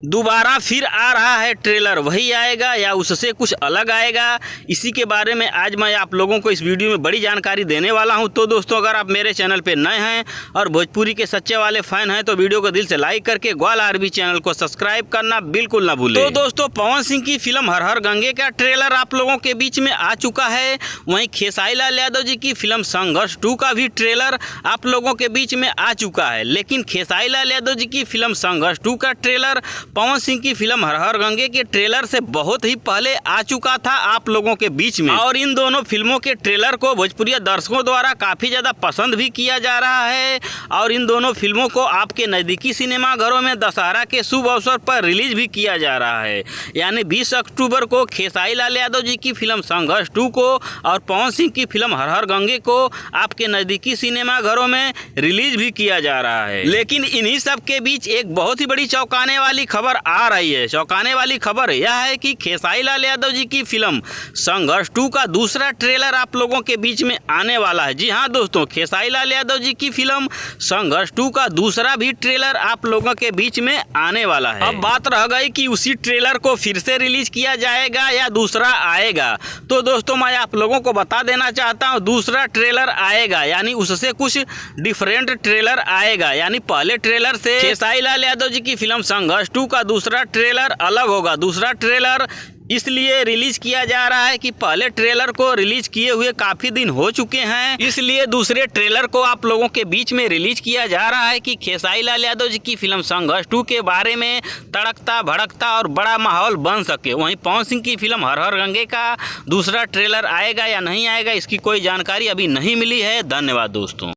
दोबारा फिर आ रहा है ट्रेलर, वही आएगा या उससे कुछ अलग आएगा, इसी के बारे में आज मैं आप लोगों को इस वीडियो में बड़ी जानकारी देने वाला हूं। तो दोस्तों, अगर आप मेरे चैनल पे नए हैं और भोजपुरी के सच्चे वाले फैन हैं तो वीडियो को दिल से लाइक करके ग्वाल आरबी चैनल को सब्सक्राइब करना बिल्कुल ना भूलें। तो दोस्तों, पवन सिंह की फिल्म हर हर गंगे का ट्रेलर आप लोगों के बीच में आ चुका है। वहीं खेसारी लाल यादव जी की फिल्म संघर्ष 2 का भी ट्रेलर आप लोगों के बीच में आ चुका है। लेकिन खेसारी लाल यादव जी की फिल्म संघर्ष 2 का ट्रेलर पवन सिंह की फिल्म हर हर गंगे के ट्रेलर से बहुत ही पहले आ चुका था आप लोगों के बीच में, और इन दोनों फिल्मों के ट्रेलर को भोजपुरी दर्शकों द्वारा काफी ज्यादा पसंद भी किया जा रहा है। और इन दोनों फिल्मों को आपके नजदीकी सिनेमा घरों में दशहरा के शुभ अवसर पर रिलीज भी किया जा रहा है। यानी 20 अक्टूबर को खेसारी लाल यादव जी की फिल्म संघर्ष 2 को और पवन सिंह की फिल्म हर हर गंगे को आपके नजदीकी सिनेमा घरों में रिलीज भी किया जा रहा है। लेकिन इन्हीं सब के बीच एक बहुत ही बड़ी चौंकाने वाली खबर आ रही है। चौंकाने वाली खबर यह है कि खेसारी लाल यादव जी की फिल्म संघर्ष 2 का दूसरा ट्रेलर आप लोगों के बीच में आने वाला है। जी हाँ दोस्तों, खेसारी लाल यादव जी की फिल्म संघर्ष 2 का दूसरा भी ट्रेलर आप लोगों के बीच में आने वाला है। अब बात रह गई कि उसी ट्रेलर को फिर से रिलीज किया जाएगा या दूसरा आएगा। तो दोस्तों, मैं आप लोगों को बता देना चाहता हूँ, दूसरा ट्रेलर आएगा, यानी उससे कुछ डिफरेंट ट्रेलर आएगा। यानी पहले ट्रेलर से खेसारी लाल यादव जी की फिल्म संघर्ष 2 का दूसरा ट्रेलर अलग होगा। दूसरा ट्रेलर इसलिए रिलीज किया जा रहा है कि पहले ट्रेलर को रिलीज किए हुए काफी दिन हो चुके हैं, इसलिए दूसरे ट्रेलर को आप लोगों के बीच में रिलीज किया जा रहा है कि खेसारी लाल यादव जी की फिल्म संघर्ष 2 के बारे में तड़कता भड़कता और बड़ा माहौल बन सके। वहीं पवन सिंह की फिल्म हर हर गंगे का दूसरा ट्रेलर आएगा या नहीं आएगा, इसकी कोई जानकारी अभी नहीं मिली है। धन्यवाद दोस्तों।